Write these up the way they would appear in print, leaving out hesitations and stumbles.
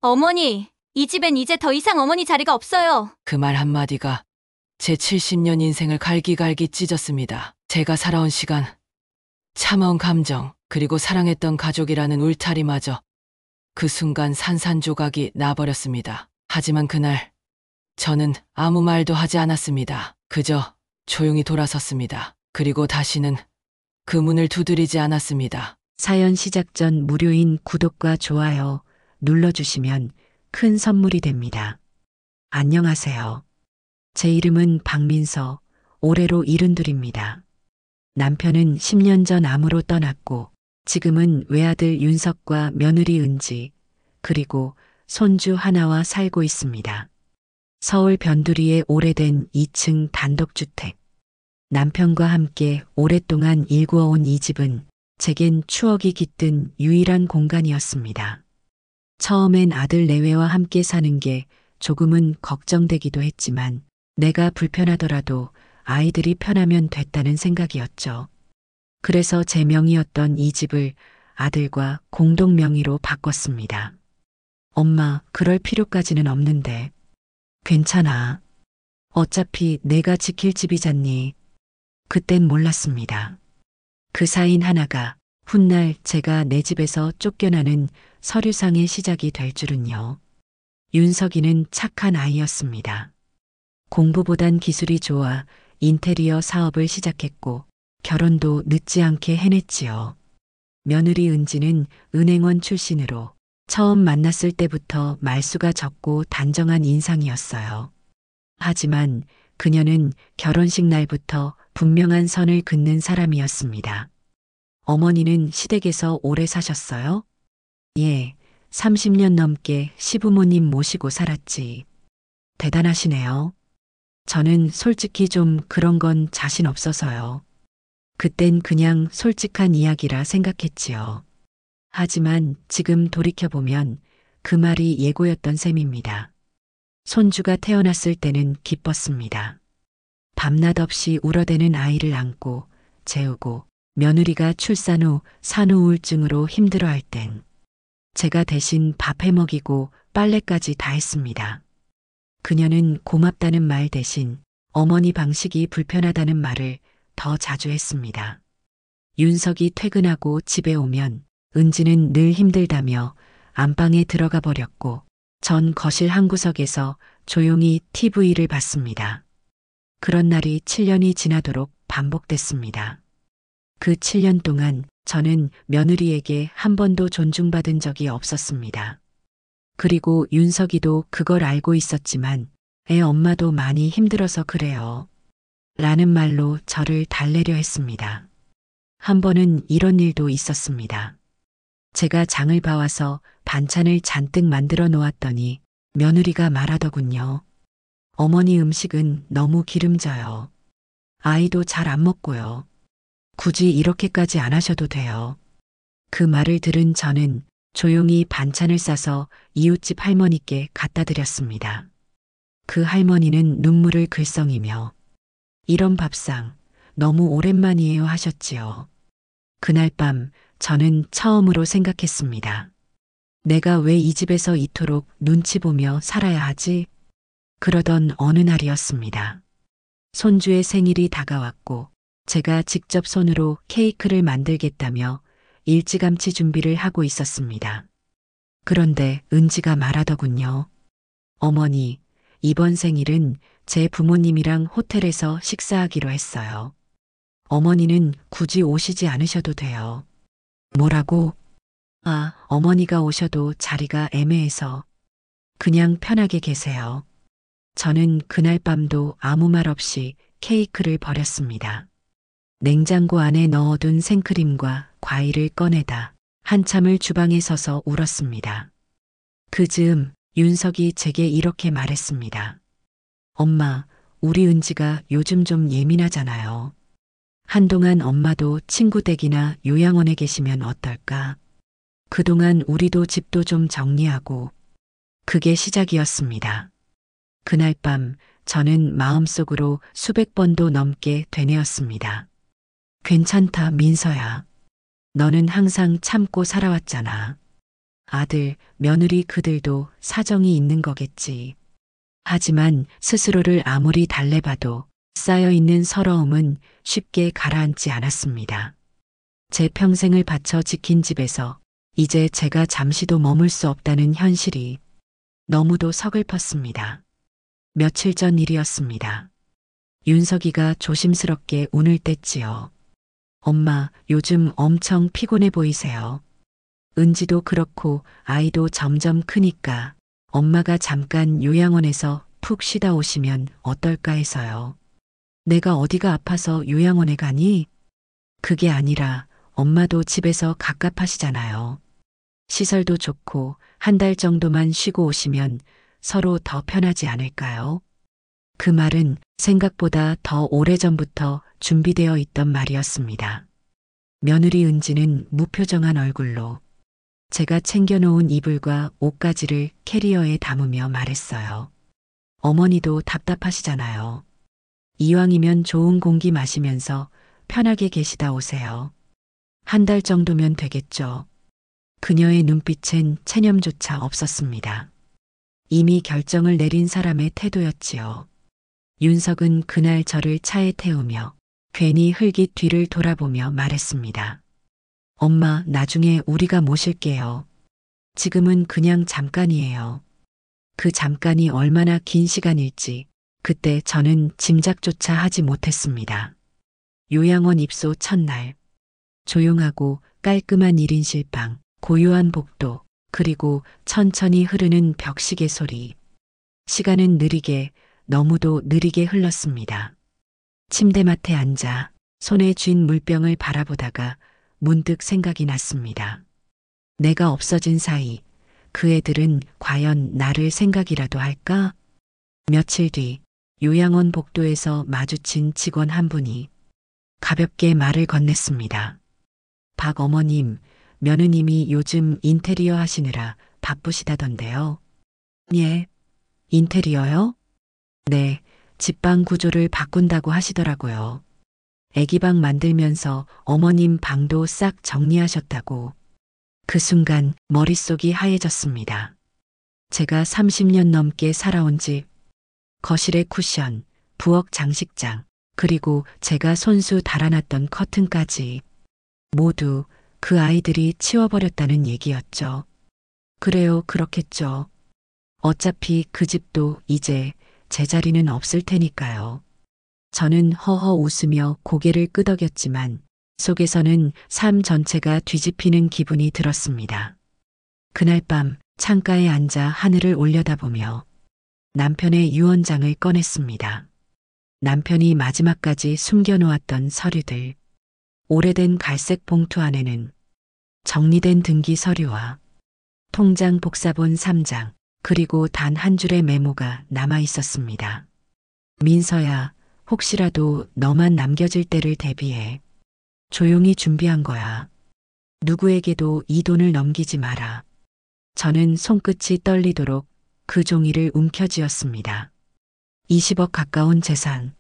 어머니, 이 집엔 이제 더 이상 어머니 자리가 없어요. 그 말 한마디가 제 70년 인생을 갈기갈기 찢었습니다. 제가 살아온 시간, 참아온 감정, 그리고 사랑했던 가족이라는 울타리마저 그 순간 산산조각이 나버렸습니다. 하지만 그날 저는 아무 말도 하지 않았습니다. 그저 조용히 돌아섰습니다. 그리고 다시는 그 문을 두드리지 않았습니다. 사연 시작 전 무료인 구독과 좋아요 눌러주시면 큰 선물이 됩니다. 안녕하세요. 제 이름은 박민서, 올해로 72입니다. 남편은 10년 전 암으로 떠났고 지금은 외아들 윤석과 며느리 은지, 그리고 손주 하나와 살고 있습니다. 서울 변두리의 오래된 2층 단독주택. 남편과 함께 오랫동안 일구어온 이 집은 제겐 추억이 깃든 유일한 공간이었습니다. 처음엔 아들 내외와 함께 사는 게 조금은 걱정되기도 했지만 내가 불편하더라도 아이들이 편하면 됐다는 생각이었죠. 그래서 제 명의였던 이 집을 아들과 공동 명의로 바꿨습니다. 엄마, 그럴 필요까지는 없는데. 괜찮아. 어차피 내가 지킬 집이잖니. 그땐 몰랐습니다. 그 사인 하나가 훗날 제가 내 집에서 쫓겨나는 서류상의 시작이 될 줄은요. 윤석이는 착한 아이였습니다. 공부보단 기술이 좋아 인테리어 사업을 시작했고 결혼도 늦지 않게 해냈지요. 며느리 은지는 은행원 출신으로 처음 만났을 때부터 말수가 적고 단정한 인상이었어요. 하지만 그녀는 결혼식 날부터 분명한 선을 긋는 사람이었습니다. 어머니는 시댁에서 오래 사셨어요? 예, 30년 넘게 시부모님 모시고 살았지. 대단하시네요. 저는 솔직히 좀 그런 건 자신 없어서요. 그땐 그냥 솔직한 이야기라 생각했지요. 하지만 지금 돌이켜보면 그 말이 예고였던 셈입니다. 손주가 태어났을 때는 기뻤습니다. 밤낮 없이 울어대는 아이를 안고 재우고 며느리가 출산 후 산후 우울증으로 힘들어할 땐 제가 대신 밥 해먹이고 빨래까지 다 했습니다. 그녀는 고맙다는 말 대신 어머니 방식이 불편하다는 말을 더 자주 했습니다. 윤석이 퇴근하고 집에 오면 은지는 늘 힘들다며 안방에 들어가 버렸고 전 거실 한 구석에서 조용히 TV를 봤습니다. 그런 날이 7년이 지나도록 반복됐습니다. 그 7년 동안 저는 며느리에게 한 번도 존중받은 적이 없었습니다. 그리고 윤석이도 그걸 알고 있었지만 애 엄마도 많이 힘들어서 그래요. 라는 말로 저를 달래려 했습니다. 한 번은 이런 일도 있었습니다. 제가 장을 봐와서 반찬을 잔뜩 만들어 놓았더니 며느리가 말하더군요. 어머니 음식은 너무 기름져요. 아이도 잘 안 먹고요. 굳이 이렇게까지 안 하셔도 돼요. 그 말을 들은 저는 조용히 반찬을 싸서 이웃집 할머니께 갖다 드렸습니다. 그 할머니는 눈물을 글썽이며 이런 밥상 너무 오랜만이에요 하셨지요. 그날 밤 저는 처음으로 생각했습니다. 내가 왜 이 집에서 이토록 눈치 보며 살아야 하지? 그러던 어느 날이었습니다. 손주의 생일이 다가왔고 제가 직접 손으로 케이크를 만들겠다며 일찌감치 준비를 하고 있었습니다. 그런데 은지가 말하더군요. 어머니, 이번 생일은 제 부모님이랑 호텔에서 식사하기로 했어요. 어머니는 굳이 오시지 않으셔도 돼요. 뭐라고? 아, 어머니가 오셔도 자리가 애매해서 그냥 편하게 계세요. 저는 그날 밤도 아무 말 없이 케이크를 버렸습니다. 냉장고 안에 넣어둔 생크림과 과일을 꺼내다 한참을 주방에 서서 울었습니다. 그 즈음 윤석이 제게 이렇게 말했습니다. 엄마, 우리 은지가 요즘 좀 예민하잖아요. 한동안 엄마도 친구 댁이나 요양원에 계시면 어떨까? 그동안 우리도 집도 좀 정리하고. 그게 시작이었습니다. 그날 밤 저는 마음속으로 수백 번도 넘게 되뇌었습니다. 괜찮다, 민서야. 너는 항상 참고 살아왔잖아. 아들, 며느리 그들도 사정이 있는 거겠지. 하지만 스스로를 아무리 달래봐도 쌓여있는 서러움은 쉽게 가라앉지 않았습니다. 제 평생을 바쳐 지킨 집에서 이제 제가 잠시도 머물 수 없다는 현실이 너무도 서글펐습니다. 며칠 전 일이었습니다. 윤석이가 조심스럽게 운을 뗐지요. 엄마, 요즘 엄청 피곤해 보이세요. 은지도 그렇고 아이도 점점 크니까 엄마가 잠깐 요양원에서 푹 쉬다 오시면 어떨까 해서요. 내가 어디가 아파서 요양원에 가니? 그게 아니라 엄마도 집에서 갑갑하시잖아요. 시설도 좋고 한 달 정도만 쉬고 오시면 서로 더 편하지 않을까요? 그 말은 생각보다 더 오래전부터 준비되어 있던 말이었습니다. 며느리 은지는 무표정한 얼굴로 제가 챙겨놓은 이불과 옷가지를 캐리어에 담으며 말했어요. 어머니도 답답하시잖아요. 이왕이면 좋은 공기 마시면서 편하게 계시다 오세요. 한 달 정도면 되겠죠. 그녀의 눈빛엔 체념조차 없었습니다. 이미 결정을 내린 사람의 태도였지요. 윤석은 그날 저를 차에 태우며 괜히 흘깃 뒤를 돌아보며 말했습니다. 엄마, 나중에 우리가 모실게요. 지금은 그냥 잠깐이에요. 그 잠깐이 얼마나 긴 시간일지 그때 저는 짐작조차 하지 못했습니다. 요양원 입소 첫날. 조용하고 깔끔한 1인실 방, 고요한 복도, 그리고 천천히 흐르는 벽시계 소리. 시간은 느리게, 너무도 느리게 흘렀습니다. 침대맡에 앉아 손에 쥔 물병을 바라보다가 문득 생각이 났습니다. 내가 없어진 사이 그 애들은 과연 나를 생각이라도 할까? 며칠 뒤 요양원 복도에서 마주친 직원 한 분이 가볍게 말을 건넸습니다. 박 어머님, 며느님이 요즘 인테리어 하시느라 바쁘시다던데요. 예, 인테리어요? 네, 집방 구조를 바꾼다고 하시더라고요. 애기방 만들면서 어머님 방도 싹 정리하셨다고. 그 순간 머릿속이 하얘졌습니다. 제가 30년 넘게 살아온 집, 거실의 쿠션, 부엌 장식장, 그리고 제가 손수 달아놨던 커튼까지 모두 그 아이들이 치워버렸다는 얘기였죠. 그래요, 그렇겠죠. 어차피 그 집도 이제 제자리는 없을 테니까요. 저는 허허 웃으며 고개를 끄덕였지만 속에서는 삶 전체가 뒤집히는 기분이 들었습니다. 그날 밤 창가에 앉아 하늘을 올려다보며 남편의 유언장을 꺼냈습니다. 남편이 마지막까지 숨겨놓았던 서류들. 오래된 갈색 봉투 안에는 정리된 등기 서류와 통장 복사본 3장, 그리고 단 한 줄의 메모가 남아 있었습니다. 민서야, 혹시라도 너만 남겨질 때를 대비해 조용히 준비한 거야. 누구에게도 이 돈을 넘기지 마라. 저는 손끝이 떨리도록 그 종이를 움켜쥐었습니다. 20억 가까운 재산.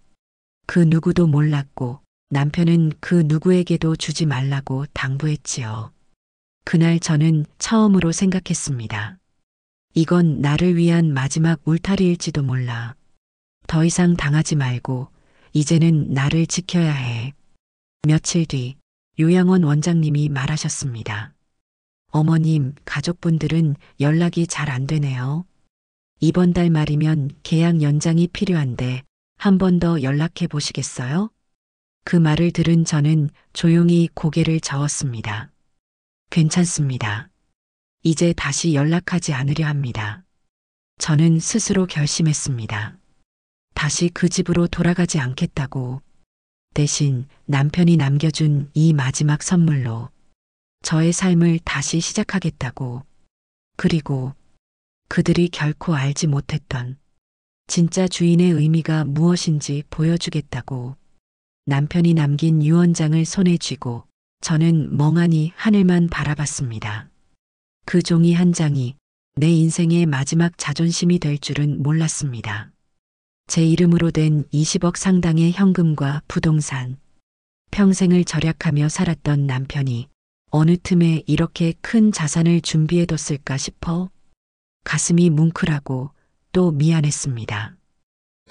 그 누구도 몰랐고 남편은 그 누구에게도 주지 말라고 당부했지요. 그날 저는 처음으로 생각했습니다. 이건 나를 위한 마지막 울타리일지도 몰라. 더 이상 당하지 말고 이제는 나를 지켜야 해. 며칠 뒤 요양원 원장님이 말하셨습니다. 어머님, 가족분들은 연락이 잘 안 되네요. 이번 달 말이면 계약 연장이 필요한데 한 번 더 연락해 보시겠어요? 그 말을 들은 저는 조용히 고개를 저었습니다. 괜찮습니다. 이제 다시 연락하지 않으려 합니다. 저는 스스로 결심했습니다. 다시 그 집으로 돌아가지 않겠다고. 대신 남편이 남겨준 이 마지막 선물로 저의 삶을 다시 시작하겠다고. 그리고 그들이 결코 알지 못했던 진짜 주인의 의미가 무엇인지 보여주겠다고. 남편이 남긴 유언장을 손에 쥐고 저는 멍하니 하늘만 바라봤습니다. 그 종이 한 장이 내 인생의 마지막 자존심이 될 줄은 몰랐습니다. 제 이름으로 된 20억 상당의 현금과 부동산, 평생을 절약하며 살았던 남편이 어느 틈에 이렇게 큰 자산을 준비해뒀을까 싶어 가슴이 뭉클하고 또 미안했습니다.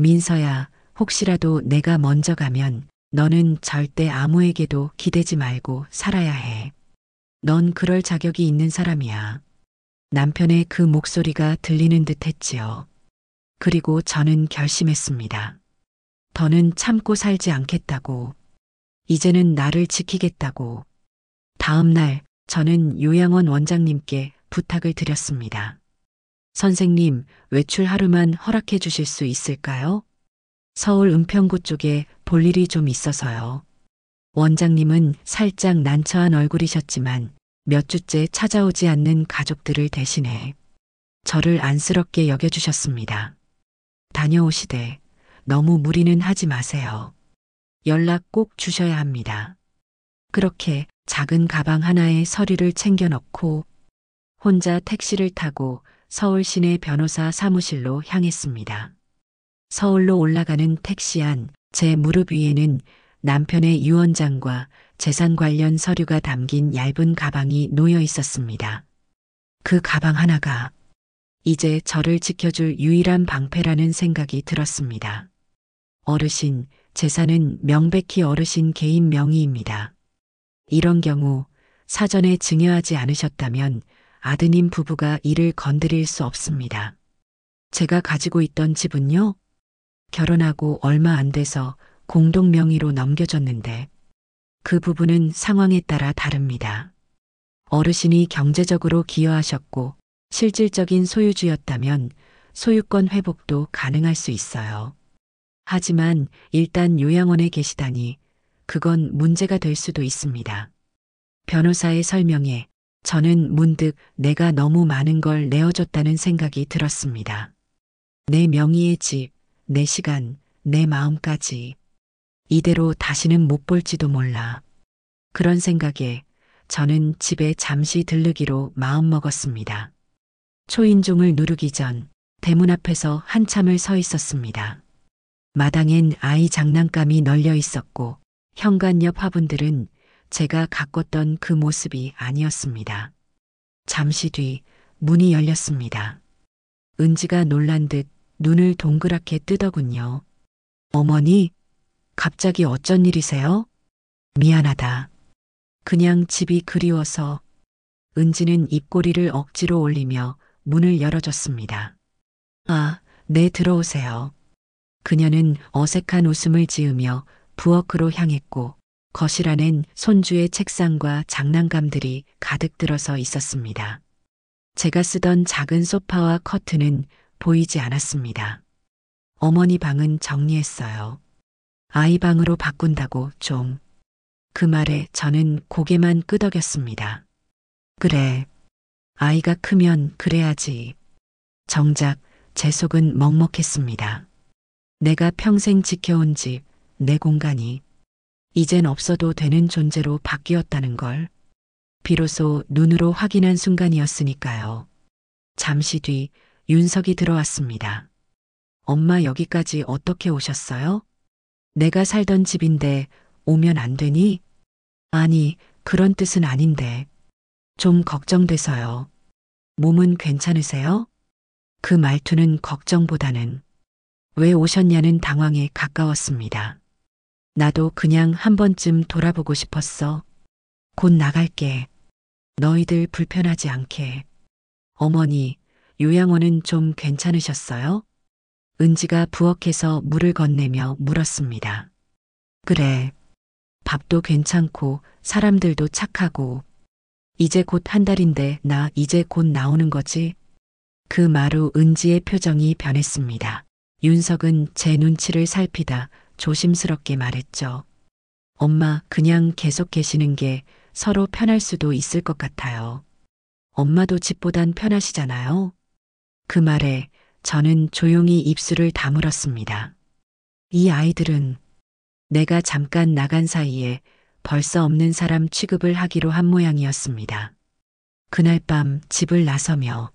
민서야, 혹시라도 내가 먼저 가면 너는 절대 아무에게도 기대지 말고 살아야 해. 넌 그럴 자격이 있는 사람이야. 남편의 그 목소리가 들리는 듯 했지요. 그리고 저는 결심했습니다. 더는 참고 살지 않겠다고. 이제는 나를 지키겠다고. 다음 날 저는 요양원 원장님께 부탁을 드렸습니다. 선생님, 외출 하루만 허락해 주실 수 있을까요? 서울 은평구 쪽에 볼 일이 좀 있어서요. 원장님은 살짝 난처한 얼굴이셨지만 몇 주째 찾아오지 않는 가족들을 대신해 저를 안쓰럽게 여겨주셨습니다. 다녀오시되 너무 무리는 하지 마세요. 연락 꼭 주셔야 합니다. 그렇게 작은 가방 하나에 서류를 챙겨 넣고 혼자 택시를 타고 서울 시내 변호사 사무실로 향했습니다. 서울로 올라가는 택시 안 제 무릎 위에는 남편의 유언장과 재산 관련 서류가 담긴 얇은 가방이 놓여 있었습니다. 그 가방 하나가 이제 저를 지켜줄 유일한 방패라는 생각이 들었습니다. 어르신, 재산은 명백히 어르신 개인 명의입니다. 이런 경우 사전에 증여하지 않으셨다면 아드님 부부가 이를 건드릴 수 없습니다. 제가 가지고 있던 집은요, 결혼하고 얼마 안 돼서 공동 명의로 넘겨졌는데 그 부분은 상황에 따라 다릅니다. 어르신이 경제적으로 기여하셨고 실질적인 소유주였다면 소유권 회복도 가능할 수 있어요. 하지만 일단 요양원에 계시다니 그건 문제가 될 수도 있습니다. 변호사의 설명에 저는 문득 내가 너무 많은 걸 내어줬다는 생각이 들었습니다. 내 명의의 집, 내 시간, 내 마음까지. 이대로 다시는 못 볼지도 몰라. 그런 생각에 저는 집에 잠시 들르기로 마음먹었습니다. 초인종을 누르기 전 대문 앞에서 한참을 서 있었습니다. 마당엔 아이 장난감이 널려 있었고 현관 옆 화분들은 제가 가꿨던 그 모습이 아니었습니다. 잠시 뒤 문이 열렸습니다. 은지가 놀란 듯 눈을 동그랗게 뜨더군요. 어머니, 갑자기 어쩐 일이세요? 미안하다. 그냥 집이 그리워서. 은지는 입꼬리를 억지로 올리며 문을 열어줬습니다. 아, 네, 들어오세요. 그녀는 어색한 웃음을 지으며 부엌으로 향했고 거실 안엔 손주의 책상과 장난감들이 가득 들어서 있었습니다. 제가 쓰던 작은 소파와 커튼은 보이지 않았습니다. 어머니 방은 정리했어요. 아이 방으로 바꾼다고 좀. 그 말에 저는 고개만 끄덕였습니다. 그래. 아이가 크면 그래야지. 정작 제 속은 먹먹했습니다. 내가 평생 지켜온 집, 내 공간이 이젠 없어도 되는 존재로 바뀌었다는 걸 비로소 눈으로 확인한 순간이었으니까요. 잠시 뒤 윤석이 들어왔습니다. 엄마, 여기까지 어떻게 오셨어요? 내가 살던 집인데 오면 안 되니? 아니, 그런 뜻은 아닌데. 좀 걱정돼서요. 몸은 괜찮으세요? 그 말투는 걱정보다는 왜 오셨냐는 당황에 가까웠습니다. 나도 그냥 한 번쯤 돌아보고 싶었어. 곧 나갈게. 너희들 불편하지 않게. 어머니, 요양원은 좀 괜찮으셨어요? 은지가 부엌에서 물을 건네며 물었습니다. 그래. 밥도 괜찮고 사람들도 착하고. 이제 곧 한 달인데 나 이제 곧 나오는 거지? 그 말 후 은지의 표정이 변했습니다. 윤석은 제 눈치를 살피다 조심스럽게 말했죠. 엄마, 그냥 계속 계시는 게 서로 편할 수도 있을 것 같아요. 엄마도 집보단 편하시잖아요. 그 말에 저는 조용히 입술을 다물었습니다. 이 아이들은 내가 잠깐 나간 사이에 벌써 없는 사람 취급을 하기로 한 모양이었습니다. 그날 밤 집을 나서며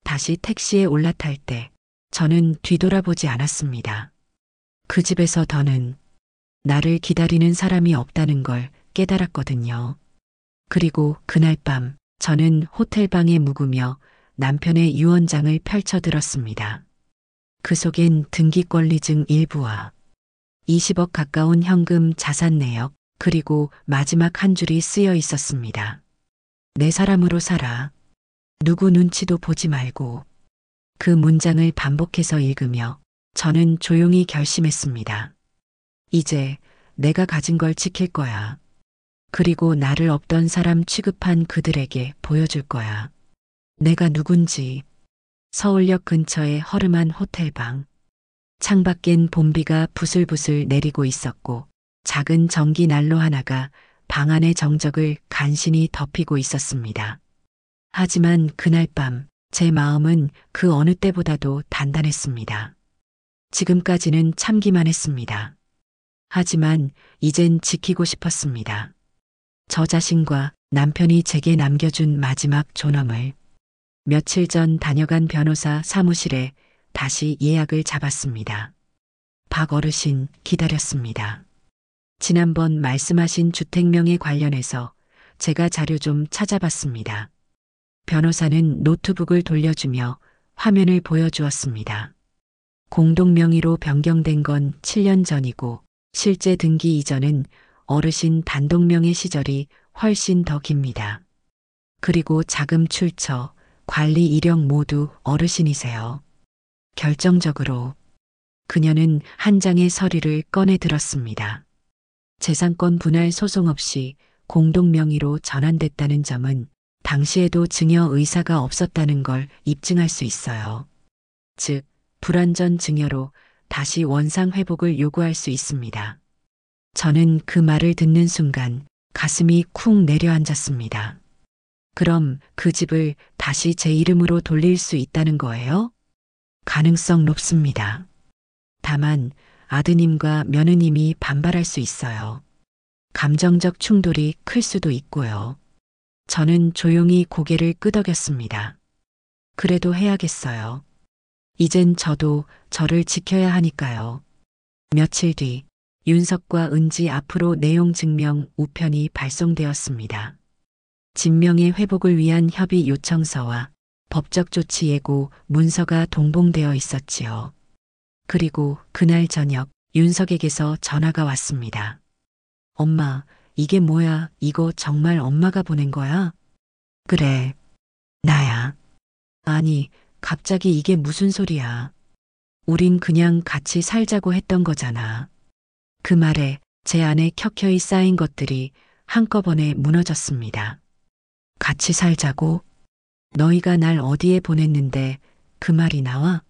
다시 택시에 올라탈 때 저는 뒤돌아보지 않았습니다. 그 집에서 더는 나를 기다리는 사람이 없다는 걸 깨달았거든요. 그리고 그날 밤 저는 호텔방에 묵으며 남편의 유언장을 펼쳐들었습니다. 그 속엔 등기권리증 일부와 20억 가까운 현금 자산 내역, 그리고 마지막 한 줄이 쓰여 있었습니다. 내 사람으로 살아. 누구 눈치도 보지 말고. 그 문장을 반복해서 읽으며 저는 조용히 결심했습니다. 이제 내가 가진 걸 지킬 거야. 그리고 나를 없던 사람 취급한 그들에게 보여줄 거야. 내가 누군지. 서울역 근처의 허름한 호텔방. 창밖엔 봄비가 부슬부슬 내리고 있었고 작은 전기 난로 하나가 방 안의 정적을 간신히 덮이고 있었습니다. 하지만 그날 밤 제 마음은 그 어느 때보다도 단단했습니다. 지금까지는 참기만 했습니다. 하지만 이젠 지키고 싶었습니다. 저 자신과 남편이 제게 남겨준 마지막 존엄을. 며칠 전 다녀간 변호사 사무실에 다시 예약을 잡았습니다. 박 어르신 기다렸습니다. 지난번 말씀하신 주택명에 관련해서 제가 자료 좀 찾아봤습니다. 변호사는 노트북을 돌려주며 화면을 보여주었습니다. 공동명의로 변경된 건 7년 전이고 실제 등기 이전은 어르신 단독명의 시절이 훨씬 더 깁니다. 그리고 자금 출처, 관리 이력 모두 어르신이세요. 결정적으로 그녀는 한 장의 서류를 꺼내 들었습니다. 재산권 분할 소송 없이 공동명의로 전환됐다는 점은 당시에도 증여 의사가 없었다는 걸 입증할 수 있어요. 즉, 불완전 증여로 다시 원상 회복을 요구할 수 있습니다. 저는 그 말을 듣는 순간 가슴이 쿵 내려앉았습니다. 그럼 그 집을 다시 제 이름으로 돌릴 수 있다는 거예요? 가능성 높습니다. 다만 아드님과 며느님이 반발할 수 있어요. 감정적 충돌이 클 수도 있고요. 저는 조용히 고개를 끄덕였습니다. 그래도 해야겠어요. 이젠 저도 저를 지켜야 하니까요. 며칠 뒤 윤석과 은지 앞으로 내용 증명 우편이 발송되었습니다. 진명의 회복을 위한 협의 요청서와 법적 조치 예고 문서가 동봉되어 있었지요. 그리고 그날 저녁 윤석에게서 전화가 왔습니다. 엄마, 이게 뭐야? 이거 정말 엄마가 보낸 거야? 그래, 나야. 아니, 갑자기 이게 무슨 소리야? 우린 그냥 같이 살자고 했던 거잖아. 그 말에 제 안에 켜켜이 쌓인 것들이 한꺼번에 무너졌습니다. 같이 살자고? 너희가 날 어디에 보냈는데 그 말이 나와?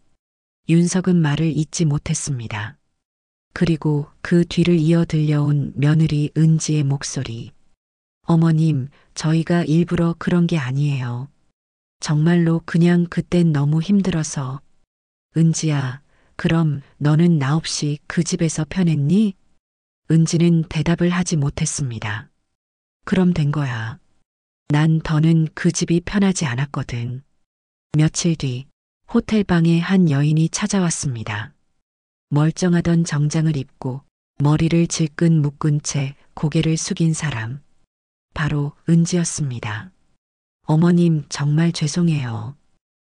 윤석은 말을 잇지 못했습니다. 그리고 그 뒤를 이어 들려온 며느리 은지의 목소리. 어머님, 저희가 일부러 그런 게 아니에요. 정말로 그냥 그땐 너무 힘들어서. 은지야, 그럼 너는 나 없이 그 집에서 편했니? 은지는 대답을 하지 못했습니다. 그럼 된 거야. 난 더는 그 집이 편하지 않았거든. 며칠 뒤 호텔방에 한 여인이 찾아왔습니다. 멀쩡하던 정장을 입고 머리를 질끈 묶은 채 고개를 숙인 사람. 바로 은지였습니다. 어머님, 정말 죄송해요.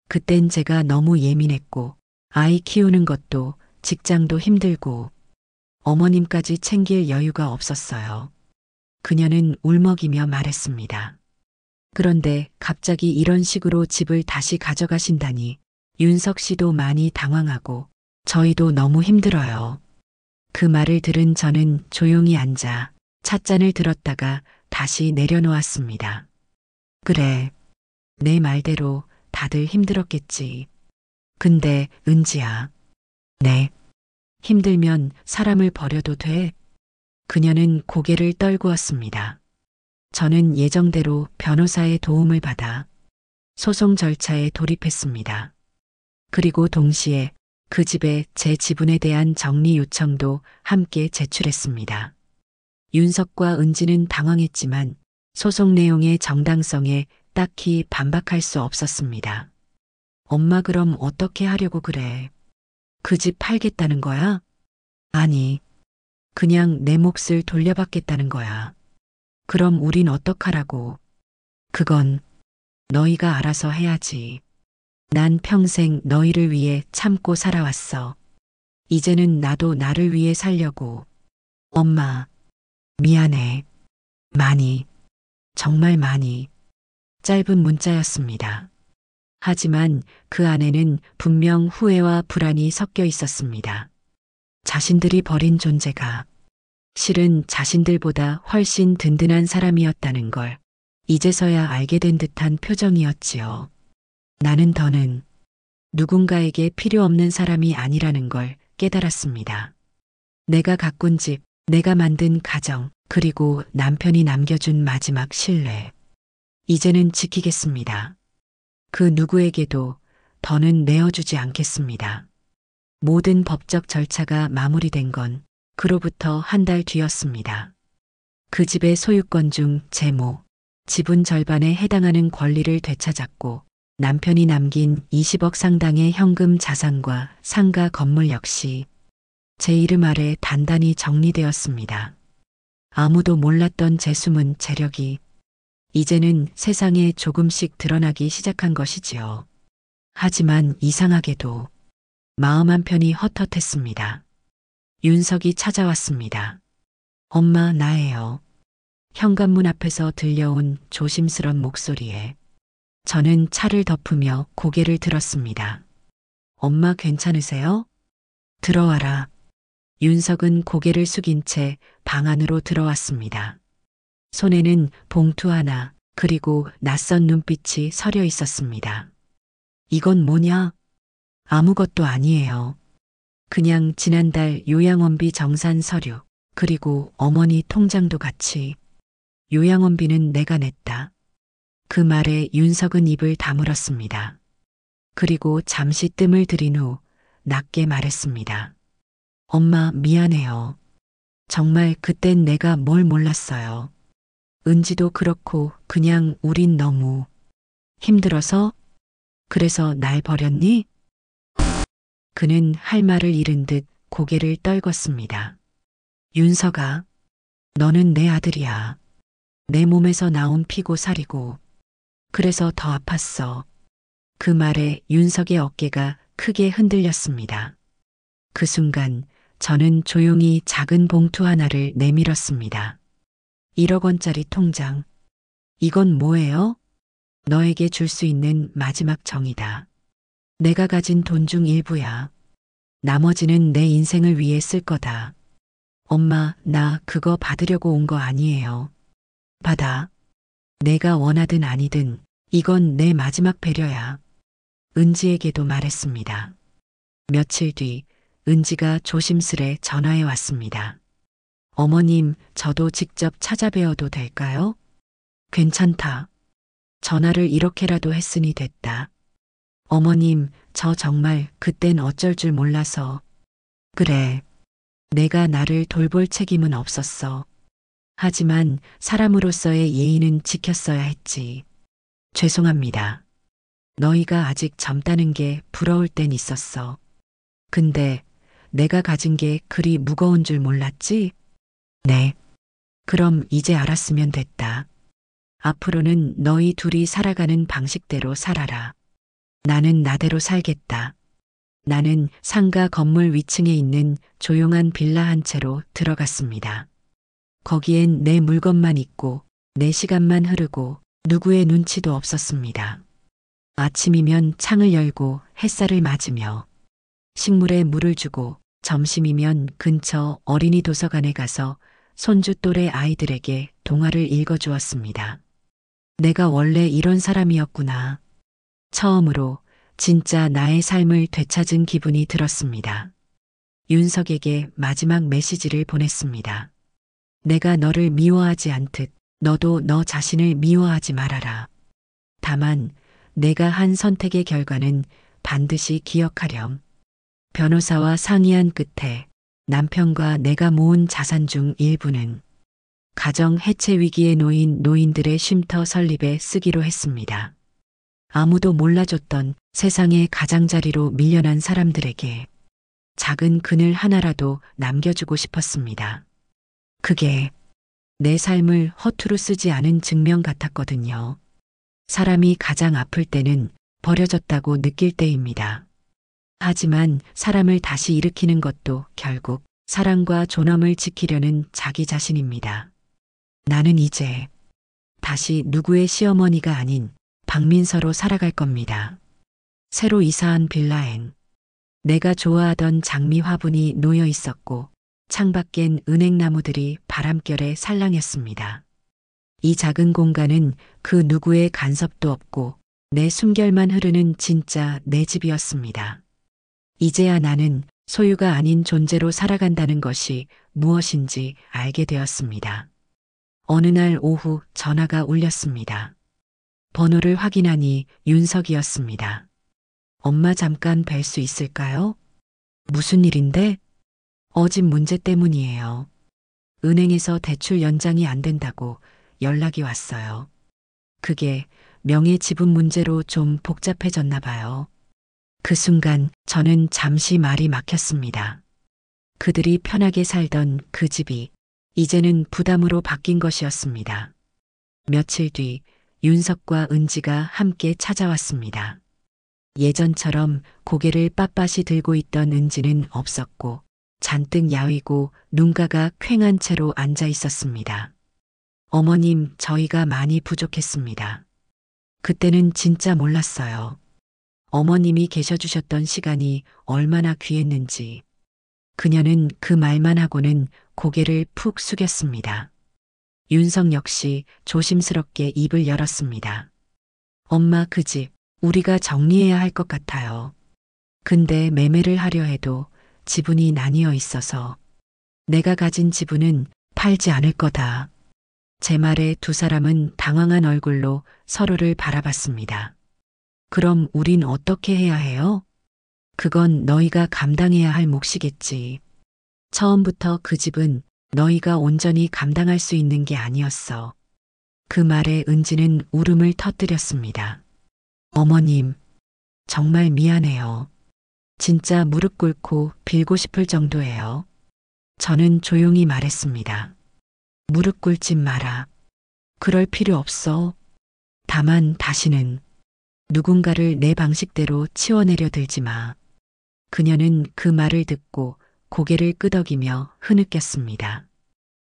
그땐 제가 너무 예민했고 아이 키우는 것도 직장도 힘들고 어머님까지 챙길 여유가 없었어요. 그녀는 울먹이며 말했습니다. 그런데 갑자기 이런 식으로 집을 다시 가져가신다니 윤석 씨도 많이 당황하고 저희도 너무 힘들어요. 그 말을 들은 저는 조용히 앉아 찻잔을 들었다가 다시 내려놓았습니다. 그래, 내 말대로 다들 힘들었겠지. 근데 은지야. 네. 힘들면 사람을 버려도 돼? 그녀는 고개를 떨구었습니다. 저는 예정대로 변호사의 도움을 받아 소송 절차에 돌입했습니다. 그리고 동시에 그 집에 제 지분에 대한 정리 요청도 함께 제출했습니다. 윤석과 은지는 당황했지만 소송 내용의 정당성에 딱히 반박할 수 없었습니다. 엄마, 그럼 어떻게 하려고 그래? 그 집 팔겠다는 거야? 아니, 그냥 내 몫을 돌려받겠다는 거야. 그럼 우린 어떡하라고? 그건 너희가 알아서 해야지. 난 평생 너희를 위해 참고 살아왔어. 이제는 나도 나를 위해 살려고. 엄마, 미안해. 많이, 정말 많이. 짧은 문자였습니다. 하지만 그 안에는 분명 후회와 불안이 섞여 있었습니다. 자신들이 버린 존재가 실은 자신들보다 훨씬 든든한 사람이었다는 걸 이제서야 알게 된 듯한 표정이었지요. 나는 더는 누군가에게 필요 없는 사람이 아니라는 걸 깨달았습니다. 내가 가꾼 집, 내가 만든 가정, 그리고 남편이 남겨준 마지막 신뢰. 이제는 지키겠습니다. 그 누구에게도 더는 내어주지 않겠습니다. 모든 법적 절차가 마무리된 건 그로부터 한 달 뒤였습니다. 그 집의 소유권 중 제모, 지분 절반에 해당하는 권리를 되찾았고 남편이 남긴 20억 상당의 현금 자산과 상가 건물 역시 제 이름 아래 단단히 정리되었습니다. 아무도 몰랐던 제 숨은 재력이 이제는 세상에 조금씩 드러나기 시작한 것이지요. 하지만 이상하게도 마음 한편이 헛헛했습니다. 윤석이 찾아왔습니다. 엄마, 나예요. 현관문 앞에서 들려온 조심스런 목소리에 저는 차를 덮으며 고개를 들었습니다. 엄마 괜찮으세요? 들어와라. 윤석은 고개를 숙인 채 방 안으로 들어왔습니다. 손에는 봉투 하나, 그리고 낯선 눈빛이 서려 있었습니다. 이건 뭐냐? 아무것도 아니에요. 그냥 지난달 요양원비 정산 서류, 그리고 어머니 통장도 같이. 요양원비는 내가 냈다. 그 말에 윤석은 입을 다물었습니다. 그리고 잠시 뜸을 들인 후 낮게 말했습니다. 엄마, 미안해요. 정말 그땐 내가 뭘 몰랐어요. 은지도 그렇고 그냥 우린 너무 힘들어서? 그래서 날 버렸니? 그는 할 말을 잃은 듯 고개를 떨궜습니다. 윤석아, 너는 내 아들이야. 내 몸에서 나온 피고 살이고. 그래서 더 아팠어. 그 말에 윤석의 어깨가 크게 흔들렸습니다. 그 순간 저는 조용히 작은 봉투 하나를 내밀었습니다. 1억 원짜리 통장. 이건 뭐예요? 너에게 줄 수 있는 마지막 정이다. 내가 가진 돈 중 일부야. 나머지는 내 인생을 위해 쓸 거다. 엄마, 나 그거 받으려고 온 거 아니에요. 받아. 내가 원하든 아니든 이건 내 마지막 배려야. 은지에게도 말했습니다. 며칠 뒤 은지가 조심스레 전화해 왔습니다. 어머님, 저도 직접 찾아뵈어도 될까요? 괜찮다. 전화를 이렇게라도 했으니 됐다. 어머님, 저 정말 그땐 어쩔 줄 몰라서. 그래. 내가 나를 돌볼 책임은 없었어. 하지만 사람으로서의 예의는 지켰어야 했지. 죄송합니다. 너희가 아직 젊다는 게 부러울 땐 있었어. 근데 내가 가진 게 그리 무거운 줄 몰랐지? 네. 그럼 이제 알았으면 됐다. 앞으로는 너희 둘이 살아가는 방식대로 살아라. 나는 나대로 살겠다. 나는 상가 건물 위층에 있는 조용한 빌라 한 채로 들어갔습니다. 거기엔 내 물건만 있고 내 시간만 흐르고 누구의 눈치도 없었습니다. 아침이면 창을 열고 햇살을 맞으며 식물에 물을 주고 점심이면 근처 어린이 도서관에 가서 손주 또래 아이들에게 동화를 읽어주었습니다. 내가 원래 이런 사람이었구나. 처음으로 진짜 나의 삶을 되찾은 기분이 들었습니다. 윤석에게 마지막 메시지를 보냈습니다. 내가 너를 미워하지 않듯 너도 너 자신을 미워하지 말아라. 다만 내가 한 선택의 결과는 반드시 기억하렴. 변호사와 상의한 끝에 남편과 내가 모은 자산 중 일부는 가정 해체 위기에 놓인 노인들의 쉼터 설립에 쓰기로 했습니다. 아무도 몰라줬던 세상의 가장자리로 밀려난 사람들에게 작은 그늘 하나라도 남겨주고 싶었습니다. 그게 내 삶을 허투루 쓰지 않은 증명 같았거든요. 사람이 가장 아플 때는 버려졌다고 느낄 때입니다. 하지만 사람을 다시 일으키는 것도 결국 사랑과 존엄을 지키려는 자기 자신입니다. 나는 이제 다시 누구의 시어머니가 아닌 박민서로 살아갈 겁니다. 새로 이사한 빌라엔 내가 좋아하던 장미 화분이 놓여 있었고 창밖엔 은행나무들이 바람결에 살랑했습니다. 이 작은 공간은 그 누구의 간섭도 없고 내 숨결만 흐르는 진짜 내 집이었습니다. 이제야 나는 소유가 아닌 존재로 살아간다는 것이 무엇인지 알게 되었습니다. 어느 날 오후 전화가 울렸습니다. 번호를 확인하니 윤석이었습니다. 엄마 잠깐 뵐 수 있을까요? 무슨 일인데? 어집 문제 때문이에요. 은행에서 대출 연장이 안 된다고 연락이 왔어요. 그게 명의 지분 문제로 좀 복잡해졌나 봐요. 그 순간 저는 잠시 말이 막혔습니다. 그들이 편하게 살던 그 집이 이제는 부담으로 바뀐 것이었습니다. 며칠 뒤 윤석과 은지가 함께 찾아왔습니다. 예전처럼 고개를 빳빳이 들고 있던 은지는 없었고 잔뜩 야위고 눈가가 퀭한 채로 앉아 있었습니다. 어머님, 저희가 많이 부족했습니다. 그때는 진짜 몰랐어요. 어머님이 계셔주셨던 시간이 얼마나 귀했는지. 그녀는 그 말만 하고는 고개를 푹 숙였습니다. 윤석 역시 조심스럽게 입을 열었습니다. 엄마, 그 집 우리가 정리해야 할 것 같아요. 근데 매매를 하려 해도 지분이 나뉘어 있어서 내가 가진 지분은 팔지 않을 거다. 제 말에 두 사람은 당황한 얼굴로 서로를 바라봤습니다. 그럼 우린 어떻게 해야 해요? 그건 너희가 감당해야 할 몫이겠지. 처음부터 그 집은 너희가 온전히 감당할 수 있는 게 아니었어. 그 말에 은지는 울음을 터뜨렸습니다. 어머님, 정말 미안해요. 진짜 무릎 꿇고 빌고 싶을 정도예요. 저는 조용히 말했습니다. 무릎 꿇지 마라. 그럴 필요 없어. 다만 다시는 누군가를 내 방식대로 치워내려 들지 마. 그녀는 그 말을 듣고 고개를 끄덕이며 흐느꼈습니다.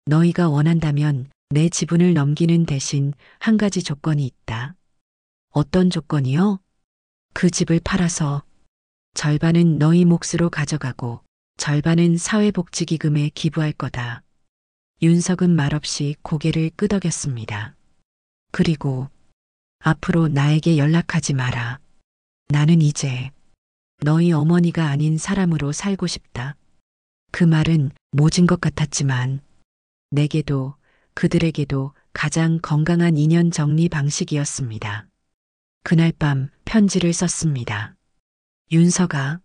너희가 원한다면 내 지분을 넘기는 대신 한 가지 조건이 있다. 어떤 조건이요? 그 집을 팔아서 절반은 너희 몫으로 가져가고 절반은 사회복지기금에 기부할 거다. 윤석은 말없이 고개를 끄덕였습니다. 그리고 앞으로 나에게 연락하지 마라. 나는 이제 너희 어머니가 아닌 사람으로 살고 싶다. 그 말은 모진 것 같았지만 내게도 그들에게도 가장 건강한 인연 정리 방식이었습니다. 그날 밤 편지를 썼습니다. 윤석아,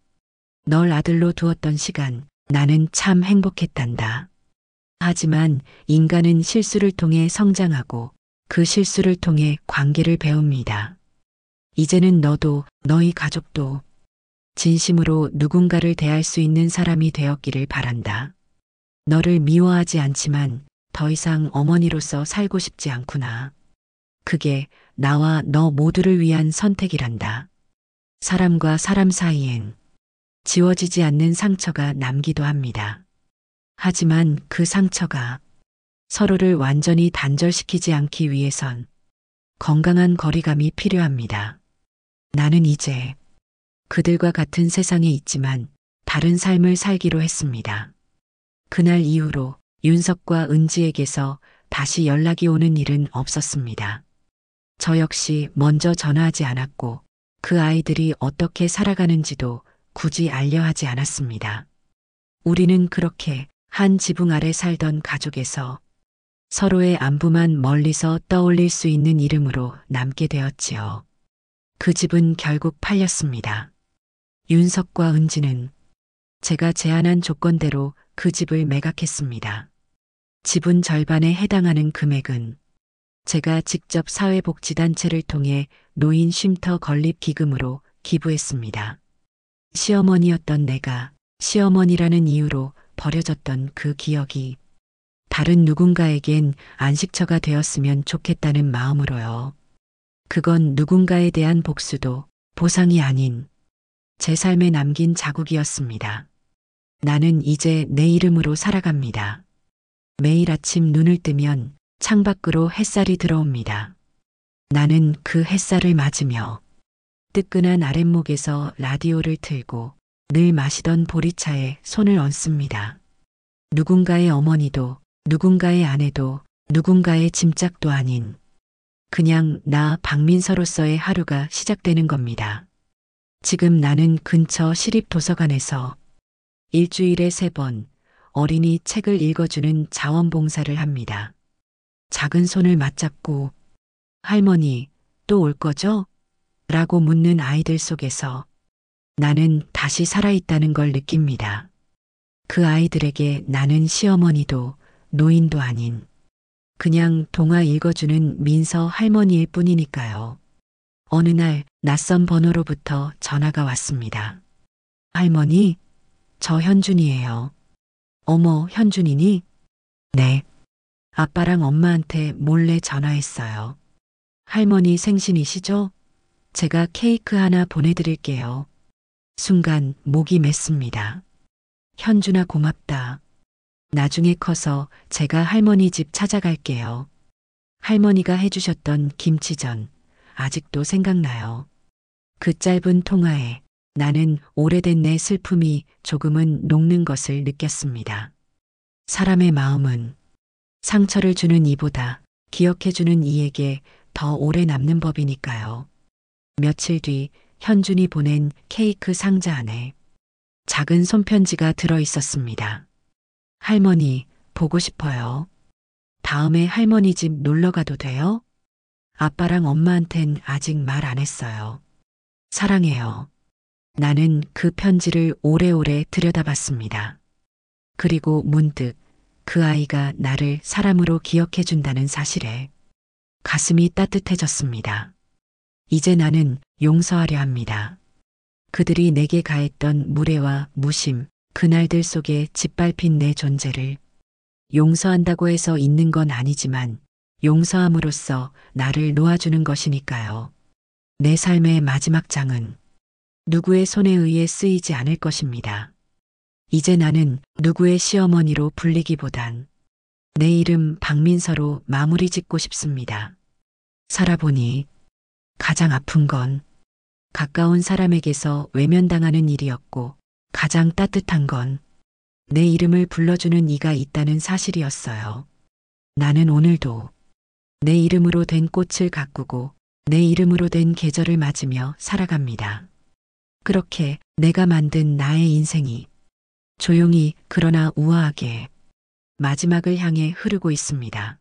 널 아들로 두었던 시간 나는 참 행복했단다. 하지만 인간은 실수를 통해 성장하고 그 실수를 통해 관계를 배웁니다. 이제는 너도 너희 가족도 진심으로 누군가를 대할 수 있는 사람이 되었기를 바란다. 너를 미워하지 않지만 더 이상 어머니로서 살고 싶지 않구나. 그게 나와 너 모두를 위한 선택이란다. 사람과 사람 사이엔 지워지지 않는 상처가 남기도 합니다. 하지만 그 상처가 서로를 완전히 단절시키지 않기 위해선 건강한 거리감이 필요합니다. 나는 이제 그들과 같은 세상에 있지만 다른 삶을 살기로 했습니다. 그날 이후로 윤석과 은지에게서 다시 연락이 오는 일은 없었습니다. 저 역시 먼저 전화하지 않았고 그 아이들이 어떻게 살아가는지도 굳이 알려 하지 않았습니다. 우리는 그렇게 한 지붕 아래 살던 가족에서 서로의 안부만 멀리서 떠올릴 수 있는 이름으로 남게 되었지요. 그 집은 결국 팔렸습니다. 윤석과 은지는 제가 제안한 조건대로 그 집을 매각했습니다. 지분 절반에 해당하는 금액은 제가 직접 사회복지단체를 통해 노인 쉼터 건립 기금으로 기부했습니다. 시어머니였던 내가 시어머니라는 이유로 버려졌던 그 기억이 다른 누군가에겐 안식처가 되었으면 좋겠다는 마음으로요. 그건 누군가에 대한 복수도 보상이 아닌 제 삶에 남긴 자국이었습니다. 나는 이제 내 이름으로 살아갑니다. 매일 아침 눈을 뜨면 창밖으로 햇살이 들어옵니다. 나는 그 햇살을 맞으며 뜨끈한 아랫목에서 라디오를 틀고 늘 마시던 보리차에 손을 얹습니다. 누군가의 어머니도 누군가의 아내도 누군가의 짐짝도 아닌 그냥 나 박민서로서의 하루가 시작되는 겁니다. 지금 나는 근처 시립도서관에서 일주일에 3번 어린이 책을 읽어주는 자원봉사를 합니다. 작은 손을 맞잡고 할머니 또 올 거죠? 라고 묻는 아이들 속에서 나는 다시 살아있다는 걸 느낍니다. 그 아이들에게 나는 시어머니도 노인도 아닌 그냥 동화 읽어주는 민서 할머니일 뿐이니까요. 어느 날 낯선 번호로부터 전화가 왔습니다. 할머니, 저 현준이에요. 어머, 현준이니? 네. 아빠랑 엄마한테 몰래 전화했어요. 할머니 생신이시죠? 제가 케이크 하나 보내드릴게요. 순간 목이 맸습니다. 현준아 고맙다. 나중에 커서 제가 할머니 집 찾아갈게요. 할머니가 해주셨던 김치전 아직도 생각나요. 그 짧은 통화에 나는 오래된 내 슬픔이 조금은 녹는 것을 느꼈습니다. 사람의 마음은 상처를 주는 이보다 기억해주는 이에게 더 오래 남는 법이니까요. 며칠 뒤 현준이 보낸 케이크 상자 안에 작은 손편지가 들어 있었습니다. 할머니, 보고 싶어요. 다음에 할머니 집 놀러 가도 돼요? 아빠랑 엄마한텐 아직 말 안 했어요. 사랑해요. 나는 그 편지를 오래오래 들여다봤습니다. 그리고 문득 그 아이가 나를 사람으로 기억해 준다는 사실에 가슴이 따뜻해졌습니다. 이제 나는 용서하려 합니다. 그들이 내게 가했던 무례와 무심, 그날들 속에 짓밟힌 내 존재를 용서한다고 해서 있는 건 아니지만 용서함으로써 나를 놓아주는 것이니까요. 내 삶의 마지막 장은 누구의 손에 의해 쓰이지 않을 것입니다. 이제 나는 누구의 시어머니로 불리기보단 내 이름 박민서로 마무리 짓고 싶습니다. 살아보니 가장 아픈 건 가까운 사람에게서 외면당하는 일이었고 가장 따뜻한 건 내 이름을 불러주는 이가 있다는 사실이었어요. 나는 오늘도 내 이름으로 된 꽃을 가꾸고 내 이름으로 된 계절을 맞으며 살아갑니다. 그렇게 내가 만든 나의 인생이 조용히 그러나 우아하게 마지막을 향해 흐르고 있습니다.